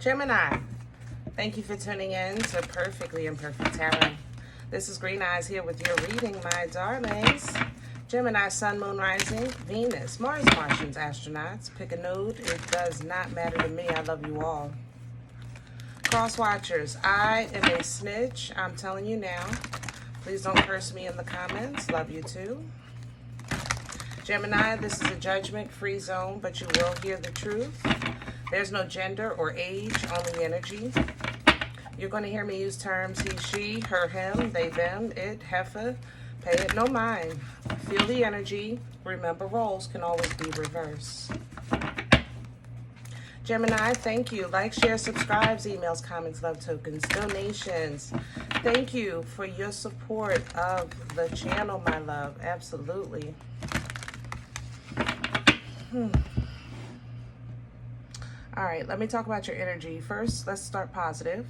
Gemini, thank you for tuning in to Perfectly Imperfect Tarot. This is Green Eyes here with your reading, my darlings. Gemini, Sun, Moon, Rising, Venus, Mars, Martians, astronauts. Pick a node. It does not matter to me. I love you all. Cross watchers, I am a snitch. I'm telling you now. Please don't curse me in the comments. Love you too. Gemini, this is a judgment-free zone, but you will hear the truth. There's no gender or age, only energy. You're going to hear me use terms he, she, her, him, they, them, it, heifer. Pay it no mind. Feel the energy. Remember, roles can always be reversed. Gemini, thank you. Like, share, subscribes, emails, comments, love tokens, donations. Thank you for your support of the channel, my love. Absolutely. All right, let me talk about your energy. First, let's start positive.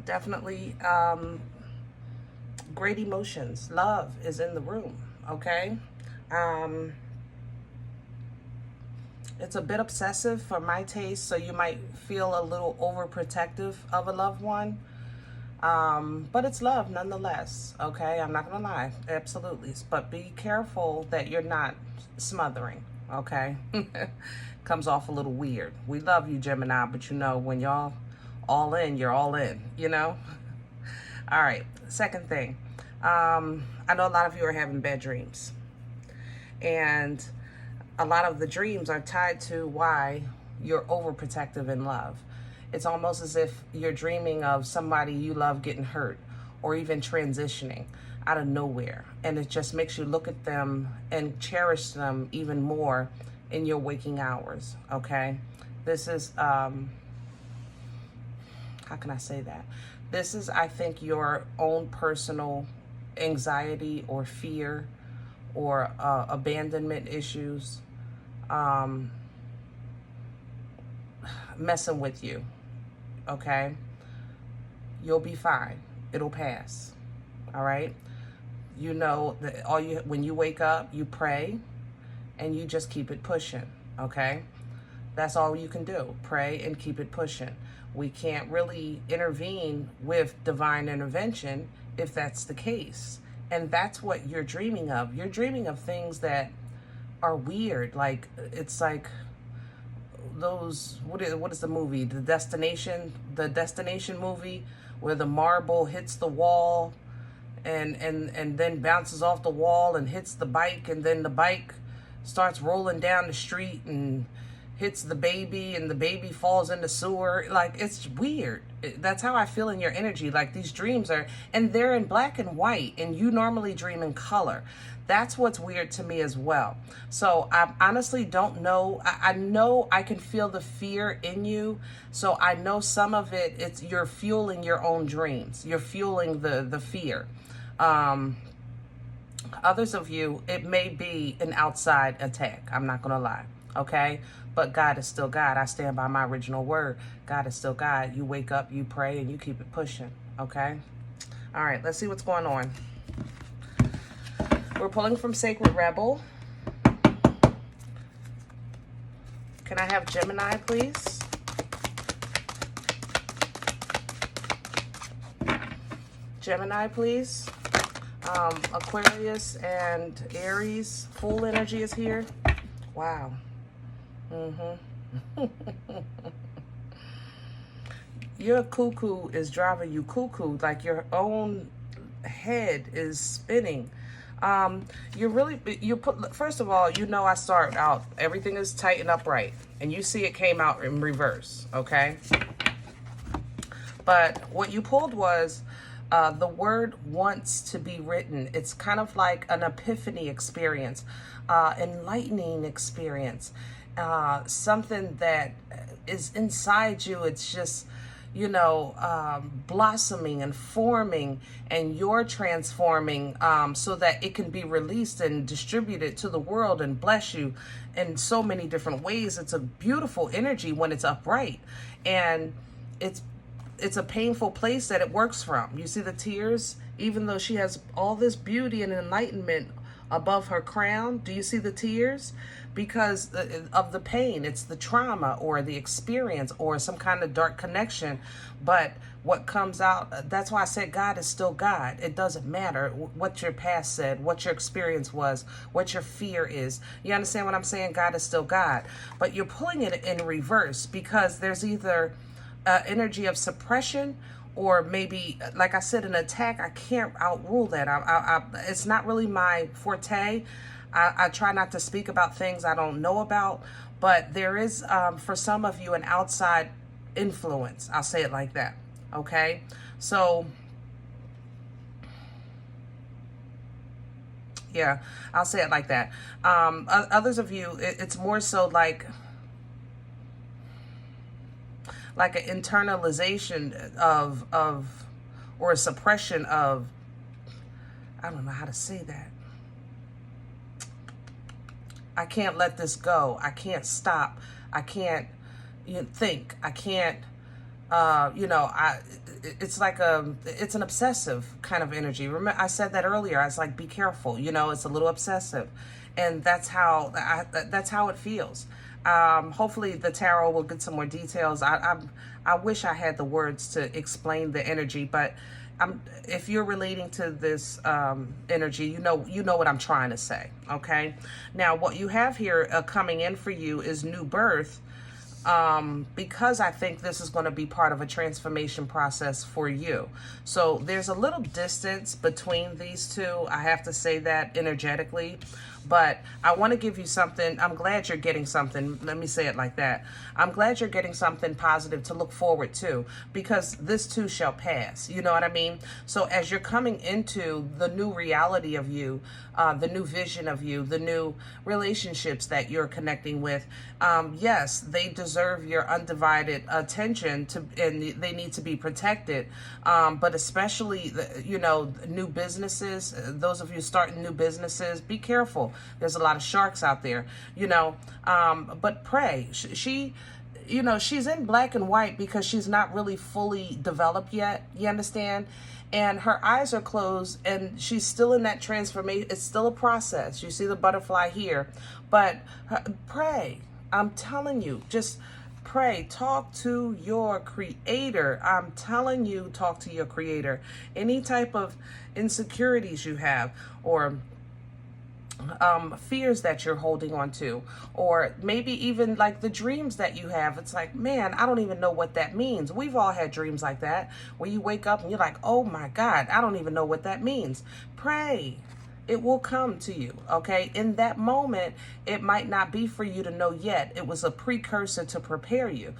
Definitely great emotions. Love is in the room, okay? It's a bit obsessive for my taste, so you might feel a little overprotective of a loved one. But it's love nonetheless, okay? I'm not gonna lie, absolutely. But be careful that you're not smothering, okay? Comes off a little weird. We love you, Gemini, but you know, when y'all all in, you're all in, you know? All right, second thing. I know a lot of you are having bad dreams. And a lot of the dreams are tied to why you're overprotective in love. It's almost as if you're dreaming of somebody you love getting hurt or even transitioning out of nowhere. And it just makes you look at them and cherish them even more in your waking hours, okay? This is, how can I say that? This is, I think, your own personal anxiety or fear or abandonment issues messing with you, okay? You'll be fine. It'll pass, all right? You know that when you wake up, you pray and you just keep it pushing, okay? That's all you can do. Pray and keep it pushing. We can't really intervene with divine intervention if that's the case. And that's what you're dreaming of. You're dreaming of things that are weird. Like, it's like those, what is the movie? The Destination movie where the marble hits the wall and then bounces off the wall and hits the bike, and then the bike starts rolling down the street and hits the baby, and the baby falls in the sewer. Like, it's weird. That's how I feel in your energy. Like, these dreams are, and they're in black and white, and you normally dream in color. That's what's weird to me as well. So I honestly don't know. I know I can feel the fear in you. So I know some of it, it's you're fueling your own dreams. You're fueling the fear. Others of you, it may be an outside attack. I'm not going to lie. Okay? But God is still God. I stand by my original word. God is still God. You wake up, you pray, and you keep it pushing. Okay? All right, let's see what's going on. We're pulling from Sacred Rebel. Can I have Gemini, please? Gemini, please. Aquarius and Aries. Full energy is here. Wow. Your cuckoo is driving you cuckoo, like your own head is spinning. First of all, you know, I start out, everything is tight and upright, and you see it came out in reverse, okay? But what you pulled was the word wants to be written. It's kind of like an epiphany experience, enlightening experience. Something that is inside you. It's just, you know, blossoming and forming, and you're transforming so that it can be released and distributed to the world and bless you in so many different ways. It's a beautiful energy when it's upright, and it's a painful place that it works from. You see the tears, even though she has all this beauty and enlightenment above her crown. Do you see the tears? Because of the pain. It's the trauma or the experience or some kind of dark connection. But what comes out, that's why I said God is still God. It doesn't matter what your past said, what your experience was, what your fear is. You understand what I'm saying? God is still God. But you're pulling it in reverse because there's either energy of suppression or maybe, like I said, an attack. I can't outrule that. It's not really my forte. I try not to speak about things I don't know about, but there is, for some of you, an outside influence. I'll say it like that. Okay? So, yeah, I'll say it like that. Others of you, it's more so like an internalization of or a suppression of, I don't know how to say that. I can't let this go. I can't stop. I can't think. I can't, it's like it's an obsessive kind of energy. Remember, I said that earlier. I was like, be careful. It's a little obsessive. And that's how it feels. Hopefully the tarot will get some more details. I wish I had the words to explain the energy, but if you're relating to this energy, you know what I'm trying to say. Okay. Now, what you have here coming in for you is new birth. Because I think this is going to be part of a transformation process for you. So there's a little distance between these two. I have to say that energetically, but I want to give you something. I'm glad you're getting something. Let me say it like that. I'm glad you're getting something positive to look forward to, because this too shall pass. You know what I mean? So as you're coming into the new reality of you, the new vision of you, the new relationships that you're connecting with, yes, they deserve your undivided attention, and they need to be protected. But especially, new businesses, those of you starting new businesses, be careful. There's a lot of sharks out there, but pray. She's in black and white because she's not really fully developed yet. You understand? And her eyes are closed and she's still in that transformation. It's still a process. You see the butterfly here, but pray. I'm telling you, just pray. Talk to your creator. I'm telling you, talk to your creator. Any type of insecurities you have, or fears that you're holding on to, or maybe even like the dreams that you have. It's like, man, I don't even know what that means. We've all had dreams like that, where you wake up and you're like, oh my God, I don't even know what that means. Pray. It will come to you, okay? In that moment, it might not be for you to know yet. It was a precursor to prepare you,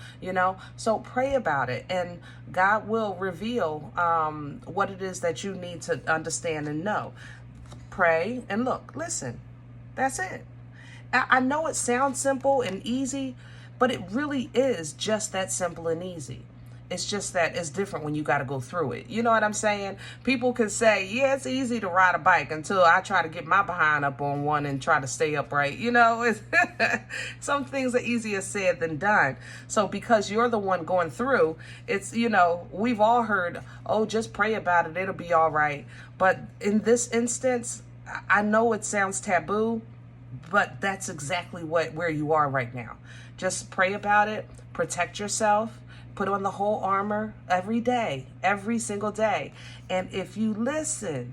So pray about it, and God will reveal what it is that you need to understand and know. Pray and look, listen, that's it. I know it sounds simple and easy, but it really is just that simple and easy. It's just that it's different when you got to go through it. You know what I'm saying? People can say, yeah, it's easy to ride a bike, until I try to get my behind up on one and try to stay upright. Some things are easier said than done. So because you're the one going through, it's, we've all heard, oh, just pray about it, it'll be all right. But in this instance, I know it sounds taboo, but that's exactly where you are right now. Just pray about it, protect yourself. Put on the whole armor every day, every single day. And if you listen,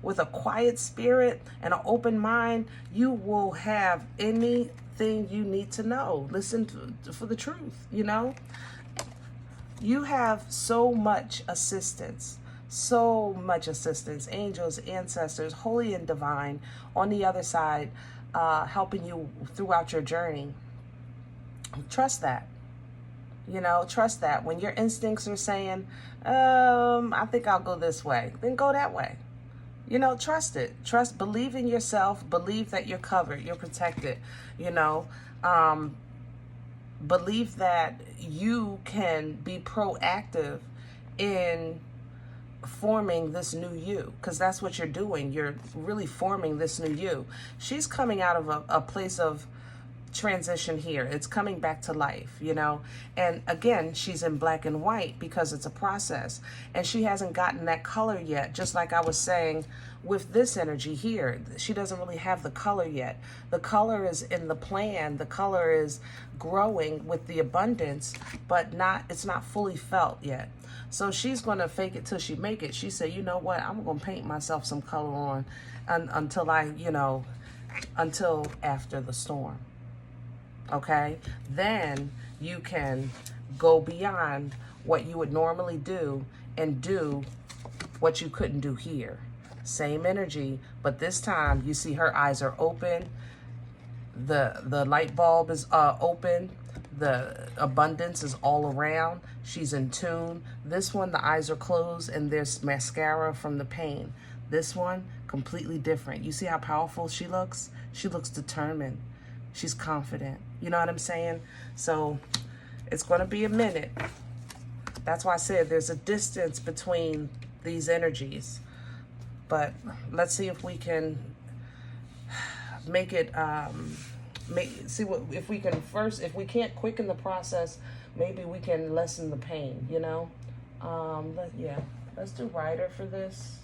with a quiet spirit and an open mind, you will have anything you need to know. Listen for the truth, You have so much assistance, angels, ancestors, holy and divine, on the other side, helping you throughout your journey. Trust that. Trust that. When your instincts are saying, I think I'll go this way, then go that way. Trust it. Believe in yourself. Believe that you're covered, you're protected. Believe that you can be proactive in forming this new you, because that's what you're doing. You're really forming this new you. She's coming out of a place of transition here. It's coming back to life, you know. And again, she's in black and white because it's a process, and she hasn't gotten that color yet. Just like I was saying with this energy here, she doesn't really have the color yet. The color is in the plan. The color is growing with the abundance, but it's not fully felt yet. So she's going to fake it till she make it. She said, you know what, I'm going to paint myself some color on until until after the storm. Okay, then you can go beyond what you would normally do and do what you couldn't do here. Same energy, but this time you see her eyes are open, the light bulb is open, the abundance is all around, she's in tune. This one, the eyes are closed and there's mascara from the pain. This one, completely different. You see how powerful she looks? She looks determined. She's confident. You know what I'm saying? So it's going to be a minute. That's why I said there's a distance between these energies. But let's see if we can make it, if we can first, if we can't quicken the process, maybe we can lessen the pain, you know? Yeah, let's do Rider for this.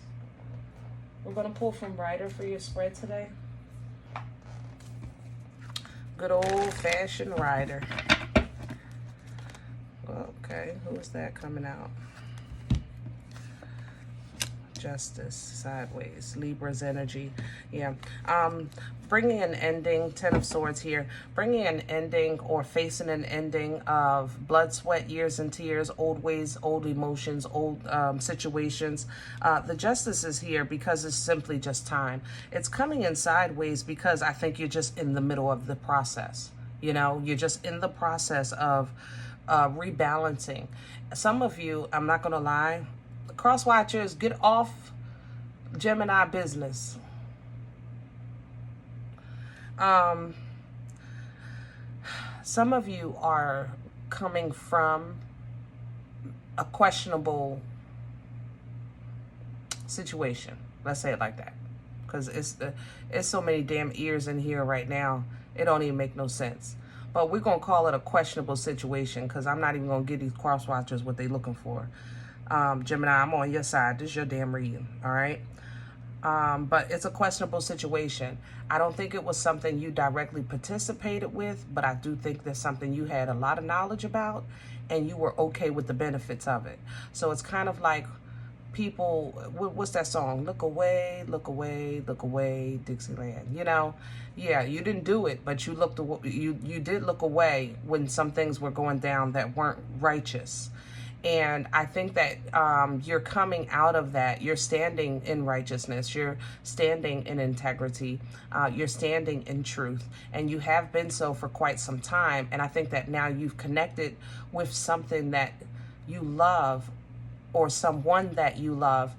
We're going to pull from Rider for your spread today. Good old-fashioned Rider. Okay, who is that coming out? Justice, sideways, Libra's energy. Yeah. Bringing an ending, Ten of Swords here, bringing an ending or facing an ending of blood, sweat, years and tears, old ways, old emotions, old situations. The Justice is here because it's simply just time. It's coming in sideways because I think you're just in the middle of the process. You know, you're just in the process of rebalancing. Some of you, I'm not going to lie, cross watchers, get off Gemini business. Some of you are coming from a questionable situation. Let's say it like that, because it's so many damn ears in here right now. It don't even make no sense. But we're gonna call it a questionable situation because I'm not even gonna give these cross watchers what they're looking for. Gemini, I'm on your side. This is your damn reading, all right? But it's a questionable situation. I don't think it was something you directly participated with, but I do think there's something you had a lot of knowledge about and you were okay with the benefits of it. So it's kind of like people, what's that song? Look away, look away, look away, Dixieland. You know, yeah, you didn't do it, but you looked. You did look away when some things were going down that weren't righteous. And I think that you're coming out of that. You're standing in righteousness. You're standing in integrity. You're standing in truth. And you have been so for quite some time. And I think that now you've connected with something that you love or someone that you love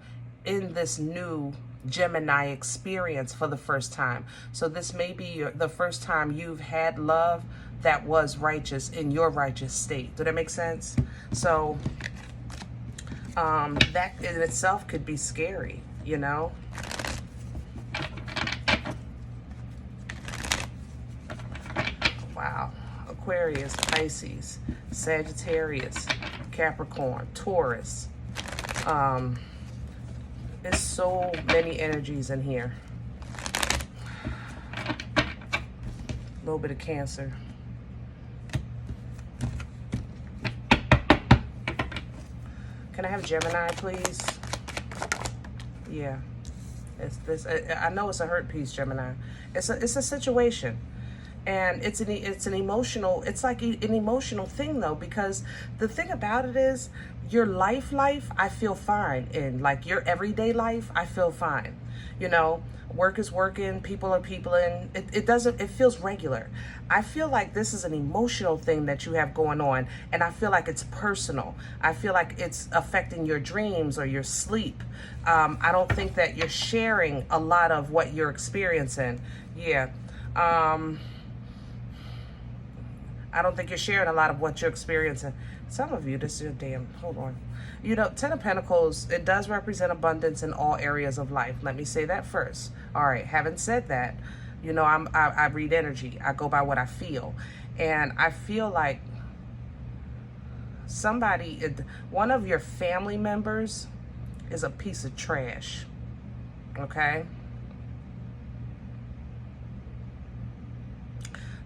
in this new Gemini experience for the first time. So this may be the first time you've had love that was righteous in your righteous state. Does that make sense? So that in itself could be scary, you know? Wow. Aquarius, Pisces, Sagittarius, Capricorn, Taurus. There's so many energies in here. A little bit of Cancer. Can I have Gemini, please? Yeah. It's this. I know it's a hurt piece, Gemini. It's a situation. And it's an emotional, it's like an emotional thing though, because the thing about it is your life, I feel fine in. Like your everyday life, I feel fine. You know, work is working, people are peopling. It feels regular. I feel like this is an emotional thing that you have going on, and I feel like it's personal. I feel like it's affecting your dreams or your sleep. I don't think that you're sharing a lot of what you're experiencing. Yeah. I don't think you're sharing a lot of what you're experiencing. Some of you, this is your damn, hold on. You know, Ten of Pentacles, it does represent abundance in all areas of life. Let me say that first. All right, having said that, You know, I read energy. I go by what I feel. And I feel like somebody, one of your family members is a piece of trash. Okay?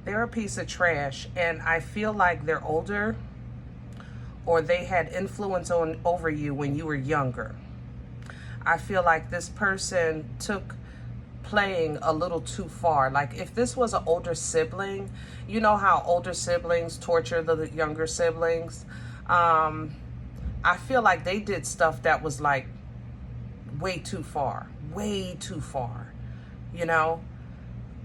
They're a piece of trash, and I feel like they're older, or they had influence over you when you were younger. I feel like this person took playing a little too far. Like, if this was an older sibling, you know how older siblings torture the younger siblings? I feel like they did stuff that was like way too far, you know?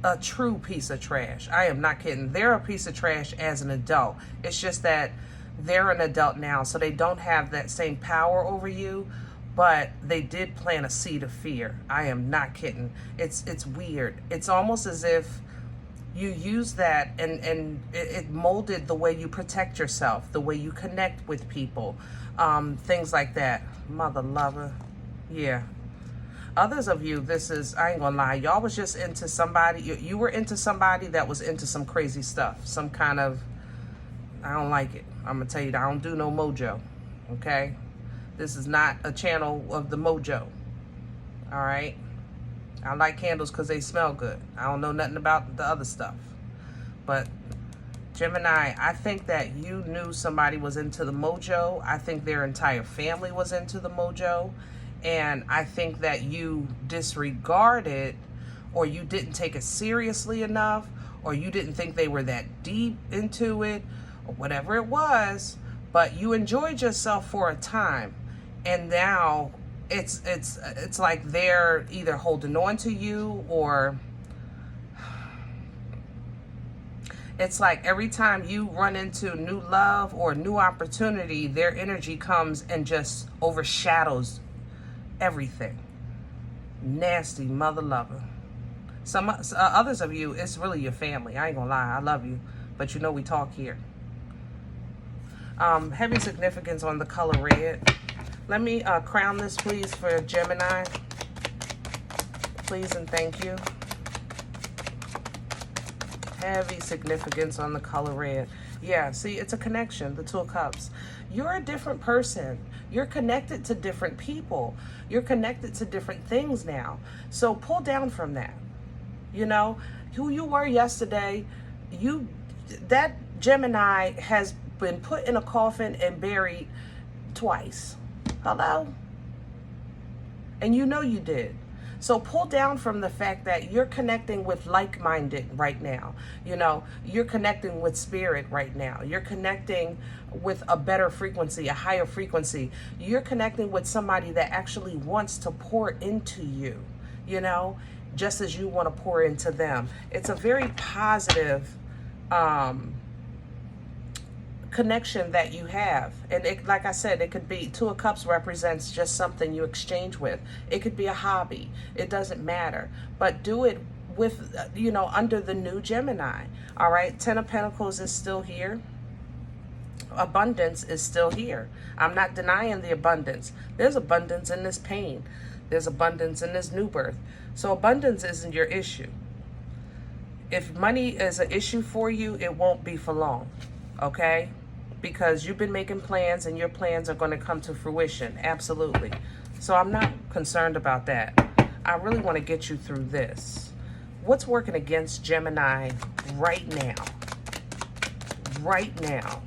A true piece of trash. I am not kidding. They're a piece of trash as an adult. It's just that they're an adult now, so they don't have that same power over you, but they did plant a seed of fear. I am not kidding. It's weird. It's almost as if you use that and it molded the way you protect yourself, the way you connect with people, things like that. Mother lover. Yeah. Others of you, this is, I ain't gonna lie, y'all was just into somebody, you were into somebody that was into some crazy stuff, some kind of, I don't like it. I'm gonna tell you, I don't do no mojo, okay? This is not a channel of the mojo, all right? I like candles because they smell good. I don't know nothing about the other stuff. But Gemini, I think that you knew somebody was into the mojo. I think their entire family was into the mojo. And I think that you disregarded, or you didn't take it seriously enough, or you didn't think they were that deep into it, or whatever it was, but you enjoyed yourself for a time. And now it's like they're either holding on to you, or it's like every time you run into new love or new opportunity, their energy comes and just overshadows everything. Nasty mother lover. Some others of you, it's really your family. I ain't gonna lie, I love you, but you know we talk here. Heavy significance on the color red. Let me crown this, please, for Gemini. Please and thank you. Heavy significance on the color red. Yeah, see, it's a connection, the Two of Cups. You're a different person. You're connected to different people. You're connected to different things now. So pull down from that. You know, who you were yesterday, that Gemini has been put in a coffin and buried twice. Hello? And you know you did. So pull down from the fact that you're connecting with like-minded right now. You know, you're connecting with spirit right now. You're connecting with a better frequency, a higher frequency. You're connecting with somebody that actually wants to pour into you, you know, just as you want to pour into them. It's a very positive connection that you have. And it, like I said, it could be, Two of Cups represents just something you exchange with. It could be a hobby. It doesn't matter. But do it with, you know, under the new Gemini. All right. 10 of Pentacles is still here. Abundance is still here. I'm not denying the abundance. There's abundance in this pain. There's abundance in this new birth. So abundance isn't your issue. If money is an issue for you, it won't be for long. Okay? Because you've been making plans and your plans are going to come to fruition. Absolutely. So I'm not concerned about that. I really want to get you through this. What's working against Gemini right now? Right now.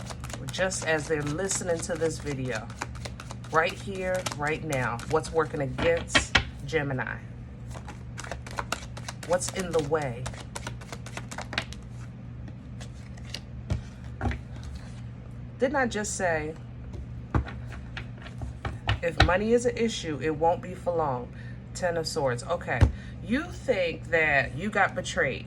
Just as they're listening to this video. Right here, right now. What's working against Gemini? What's in the way? Didn't I just say, if money is an issue, it won't be for long? 10 of Swords. Okay. You think that you got betrayed.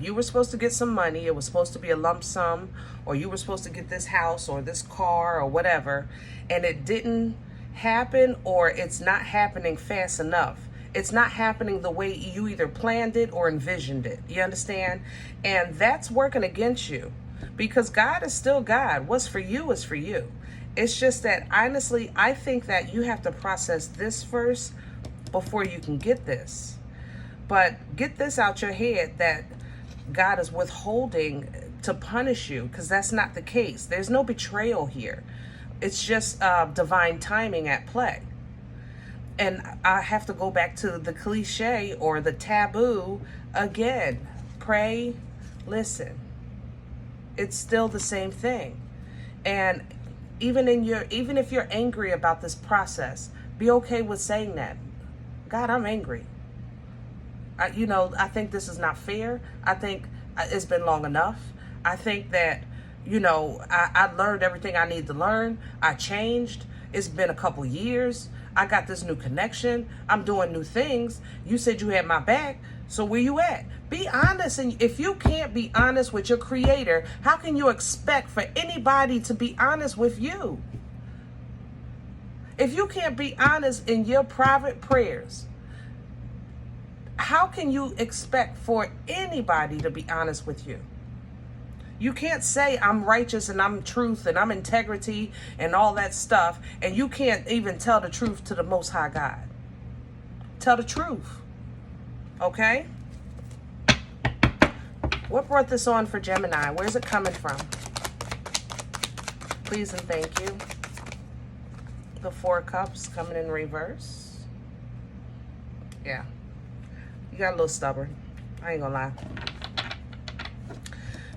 You were supposed to get some money. It was supposed to be a lump sum, or you were supposed to get this house or this car or whatever, and it didn't happen, or it's not happening fast enough. It's not happening the way you either planned it or envisioned it. You understand? And that's working against you. Because God is still God. What's for you is for you. It's just that, honestly, I think that you have to process this first before you can get this. But get this out your head, that God is withholding to punish you, because that's not the case. There's no betrayal here. It's just divine timing at play. And I have to go back to the cliche or the taboo again. Pray, listen. It's still the same thing. And even if you're angry about this process, be okay with saying that. God, I'm angry. I think this is not fair. I think it's been long enough. I think that, I learned everything I need to learn. I changed. It's been a couple years. I got this new connection. I'm doing new things. You said you had my back. So where you at? Be honest. And if you can't be honest with your creator, how can you expect for anybody to be honest with you? If you can't be honest in your private prayers, how can you expect for anybody to be honest with you? You can't say I'm righteous and I'm truth and I'm integrity and all that stuff, and you can't even tell the truth to the Most High God. Tell the truth. Okay? What brought this on for Gemini? Where's it coming from? Please and thank you. The Four of Cups coming in reverse. Yeah. You got a little stubborn. I ain't gonna lie.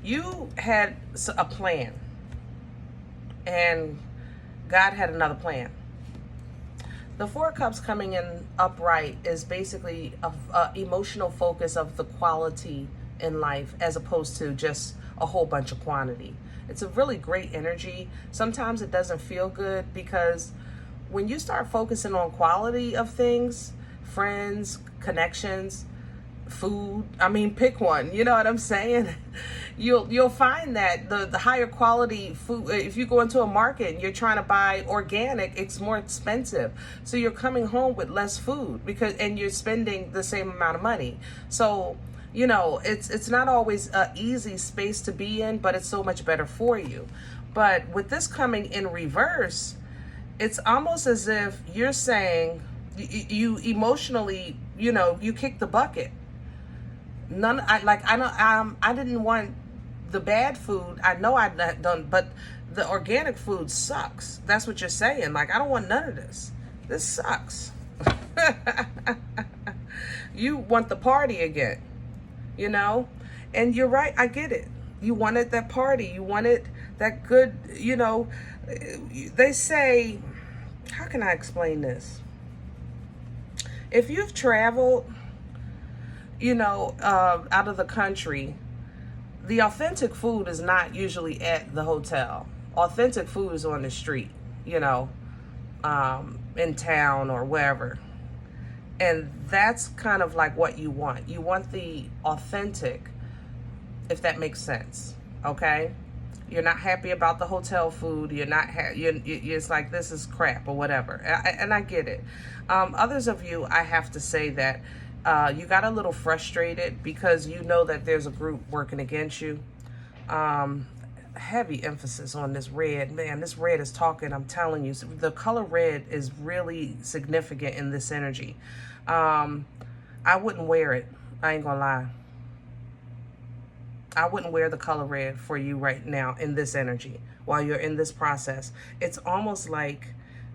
You had a plan, and God had another plan. The Four of Cups coming in upright is basically a emotional focus of the quality in life as opposed to just a whole bunch of quantity. It's a really great energy. Sometimes it doesn't feel good, because when you start focusing on quality of things, friends, connections, food, pick one, you know what I'm saying? You'll find that the higher quality food, if you go into a market and you're trying to buy organic, it's more expensive. So you're coming home with less food and you're spending the same amount of money. So, it's not always an easy space to be in, but it's so much better for you. But with this coming in reverse, it's almost as if you're saying you emotionally, you kick the bucket. I didn't want the bad food. I know I'd not done, but the organic food sucks. That's what you're saying. I don't want none of this. This sucks. You want the party again, and you're right. I get it. You wanted that party. You wanted that good, they say, how can I explain this? If you've traveled, out of the country, the authentic food is not usually at the hotel. Authentic food is on the street, in town or wherever. And that's kind of like what you want. You want the authentic, if that makes sense, okay? You're not happy about the hotel food. You're not, it's like, this is crap or whatever. And I get it. Others of you, I have to say that you got a little frustrated because you know that there's a group working against you. Heavy emphasis on this red. Man, this red is talking, I'm telling you. The color red is really significant in this energy. I wouldn't wear it. I ain't gonna lie. I wouldn't wear the color red for you right now in this energy while you're in this process. It's almost like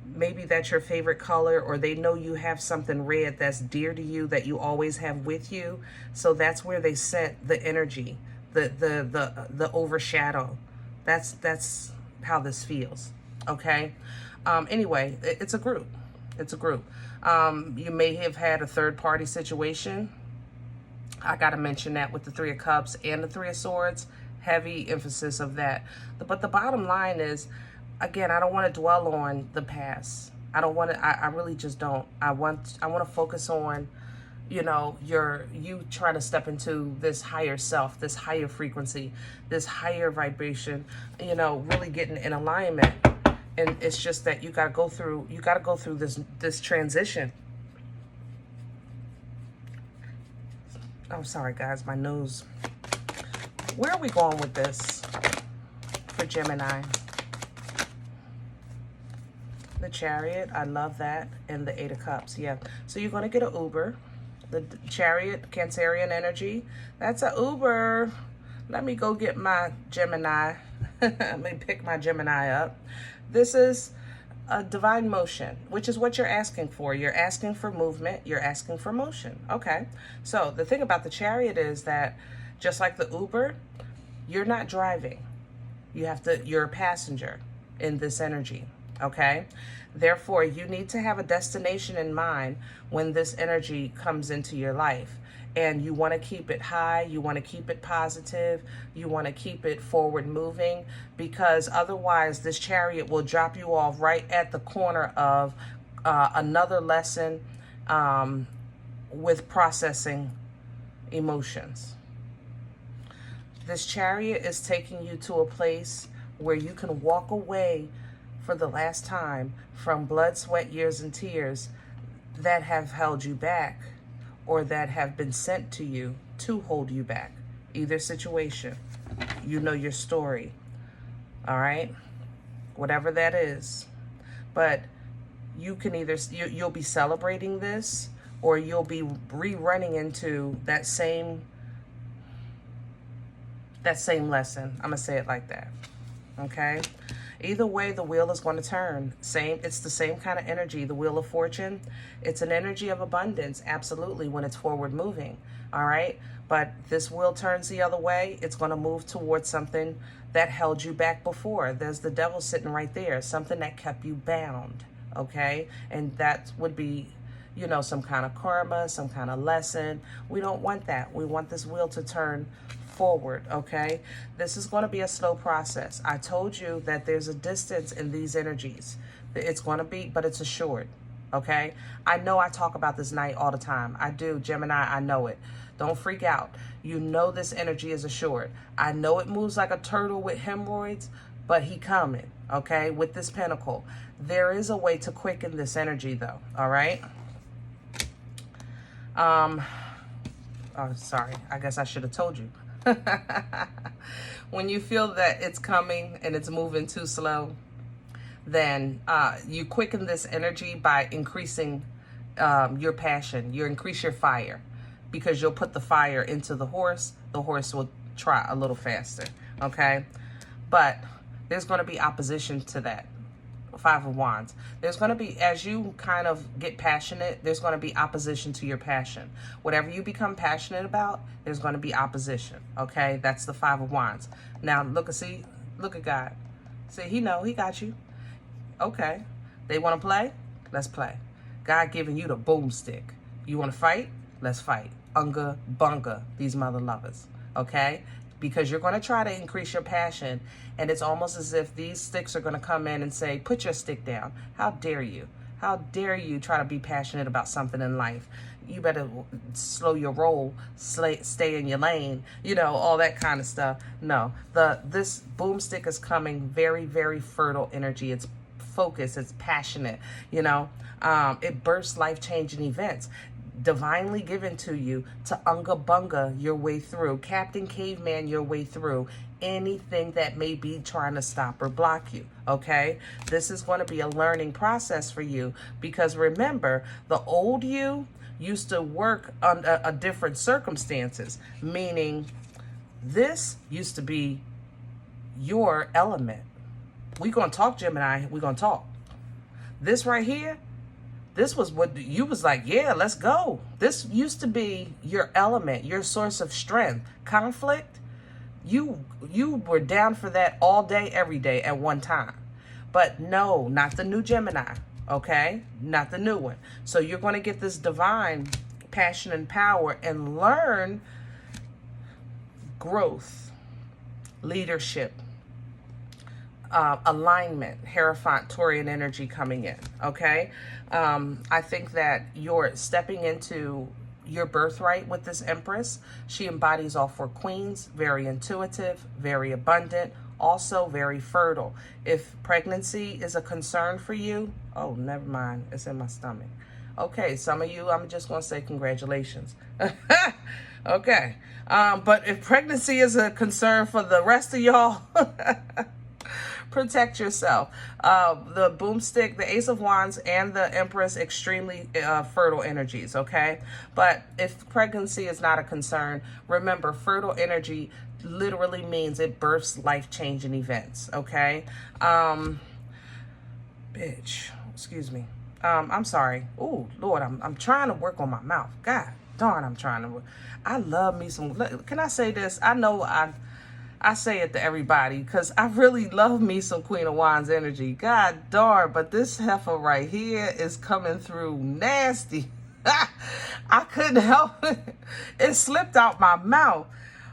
maybe that's your favorite color, or they know you have something red that's dear to you that you always have with you. So that's where they sent the energy, the overshadow. That's how this feels. Okay. Anyway, it's a group. It's a group. You may have had a third party situation. I got to mention that with the Three of Cups and the Three of Swords, heavy emphasis of that. But the bottom line is, again, I don't want to dwell on the past. I don't want to, I really just don't. I want to focus on, you trying to step into this higher self, this higher frequency, this higher vibration, really getting in alignment. And it's just that you got to go through this transition. Oh, sorry guys, my nose. Where are we going with this for Gemini? The Chariot, I love that. And the Eight of Cups, yeah. So you're going to get an Uber, The Chariot, Cancerian energy. That's a Uber. Let me go get my Gemini. Let me pick my Gemini up. This is a divine motion, which is what you're asking for. You're asking for movement. You're asking for motion. Okay. So the thing about the Chariot is that just like the Uber, you're not driving. You're a passenger in this energy. Okay. Therefore, you need to have a destination in mind when this energy comes into your life. And you want to keep it high, you want to keep it positive, you want to keep it forward moving, because otherwise this Chariot will drop you off right at the corner of another lesson with processing emotions. This Chariot is taking you to a place where you can walk away for the last time from blood, sweat, years, and tears that have held you back, or that have been sent to you to hold you back. Either situation, you know your story, all right? Whatever that is. But you can either, you'll be celebrating this, or you'll be rerunning into that same lesson. I'm gonna say it like that, okay? Either way, the wheel is going to turn. It's the same kind of energy, the Wheel of Fortune. It's an energy of abundance, absolutely, when it's forward moving, all right? But this wheel turns the other way. It's going to move towards something that held you back before. There's the devil sitting right there, something that kept you bound, okay? And that would be, you know, some kind of karma, some kind of lesson. We don't want that. We want this wheel to turn forward, okay? This is going to be a slow process. I told you that there's a distance in these energies. It's going to be, but it's assured, okay? I know I talk about this night all the time. I do, Gemini, I know it. Don't freak out. You know this energy is assured. I know it moves like a turtle with hemorrhoids, but he coming, okay, with this pentacle. There is a way to quicken this energy, though, all right? Oh, sorry. I guess I should have told you. When you feel that it's coming and it's moving too slow, then you quicken this energy by increasing your passion. You increase your fire, because you'll put the fire into the horse. The horse will trot a little faster, okay? But there's going to be opposition to that. Five of Wands. There's going to be, as you kind of get passionate, there's going to be opposition to your passion. Whatever you become passionate about, there's going to be opposition, okay? That's the Five of Wands. Now, look at God. See, he got you. Okay. They want to play? Let's play. God giving you the boomstick. You want to fight? Let's fight. Unga bunga, these mother lovers, okay? Because you're going to try to increase your passion, and it's almost as if these sticks are going to come in and say, put your stick down. How dare you? How dare you try to be passionate about something in life? You better slow your roll, stay in your lane, you know, all that kind of stuff. No, this boomstick is coming very, very fertile energy. It's focused, it's passionate, you know. It bursts life-changing events, divinely given to you to unga bunga your way through, Captain Caveman your way through anything that may be trying to stop or block you, okay? This is going to be a learning process for you, because remember, the old you used to work under a different circumstances, meaning this used to be your element. We're going to talk, Gemini. We're going to talk. This right here, this was what you was like, yeah, let's go. This used to be your element, your source of strength. Conflict, you were down for that all day, every day at one time. But no, not the new Gemini, okay? Not the new one. So you're going to get this divine passion and power and learn growth, leadership, alignment, Hierophant, Taurian energy coming in, okay? I think that you're stepping into your birthright with this Empress. She embodies all four queens, very intuitive, very abundant, also very fertile. If pregnancy is a concern for you, oh, never mind, it's in my stomach. Okay, some of you, I'm just going to say congratulations. Okay, but if pregnancy is a concern for the rest of y'all, Protect yourself. The boomstick, the Ace of Wands, and the Empress, extremely fertile energies, okay? But if pregnancy is not a concern, remember, fertile energy literally means it births life-changing events, okay? Excuse me. I'm sorry. Oh, Lord, I'm trying to work on my mouth. God darn, I'm trying to work. I love me some, can I say this? I know I say it to everybody because I really love me some Queen of Wands energy. God darn, but this heifer right here is coming through nasty. I couldn't help it. It slipped out my mouth.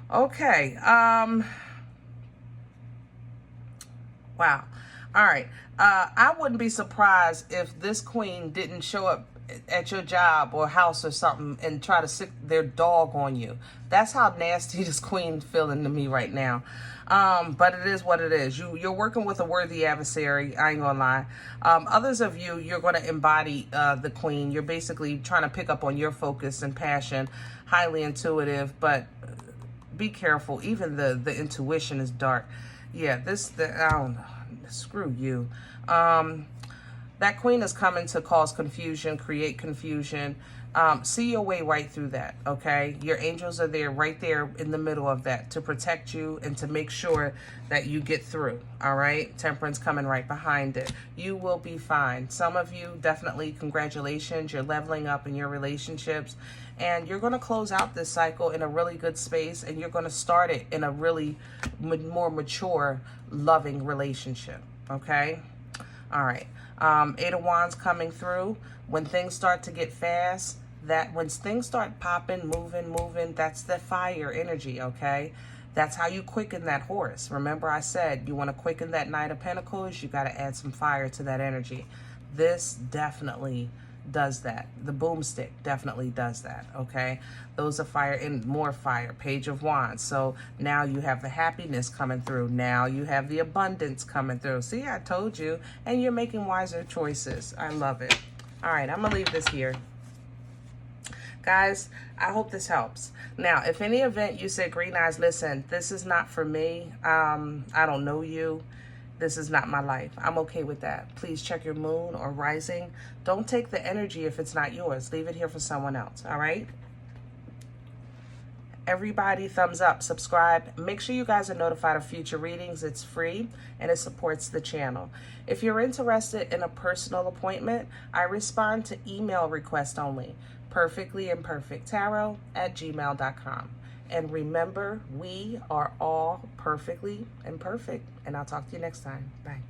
Okay. Wow. All right. I wouldn't be surprised if this queen didn't show up at your job or house or something and try to sick their dog on you. That's how nasty this queen's feeling to me right now. But it is what it is. You're working with a worthy adversary. I ain't gonna lie. Others of you, you're going to embody the queen. You're basically trying to pick up on your focus and passion. Highly intuitive, but be careful. Even the intuition is dark. Yeah, I don't know. Screw you. That queen is coming to cause confusion, create confusion. See your way right through that, okay? Your angels are there, right there in the middle of that to protect you and to make sure that you get through, all right? Temperance coming right behind it. You will be fine. Some of you, definitely congratulations. You're leveling up in your relationships, and you're going to close out this cycle in a really good space, and you're going to start it in a really more mature, loving relationship, okay? All right. Eight of Wands coming through. When things start to get fast, when things start popping, moving, that's the fire energy, okay? That's how you quicken that horse. Remember I said you want to quicken that Knight of Pentacles, you got to add some fire to that energy. This definitely does that. The boomstick definitely does that, okay? Those are fire and more fire. Page of Wands. So now you have the happiness coming through. Now you have the abundance coming through. See, I told you. And you're making wiser choices. I love it. All right, I'm going to leave this here. Guys, I hope this helps. Now, if any event you said, Green Eyes, listen, this is not for me. I don't know you. This is not my life. I'm okay with that. Please check your moon or rising. Don't take the energy if it's not yours. Leave it here for someone else, all right? Everybody, thumbs up, subscribe. Make sure you guys are notified of future readings. It's free and it supports the channel. If you're interested in a personal appointment, I respond to email requests only. Perfectlyimperfecttarot@gmail.com. And remember, we are all perfectly imperfect. And I'll talk to you next time. Bye.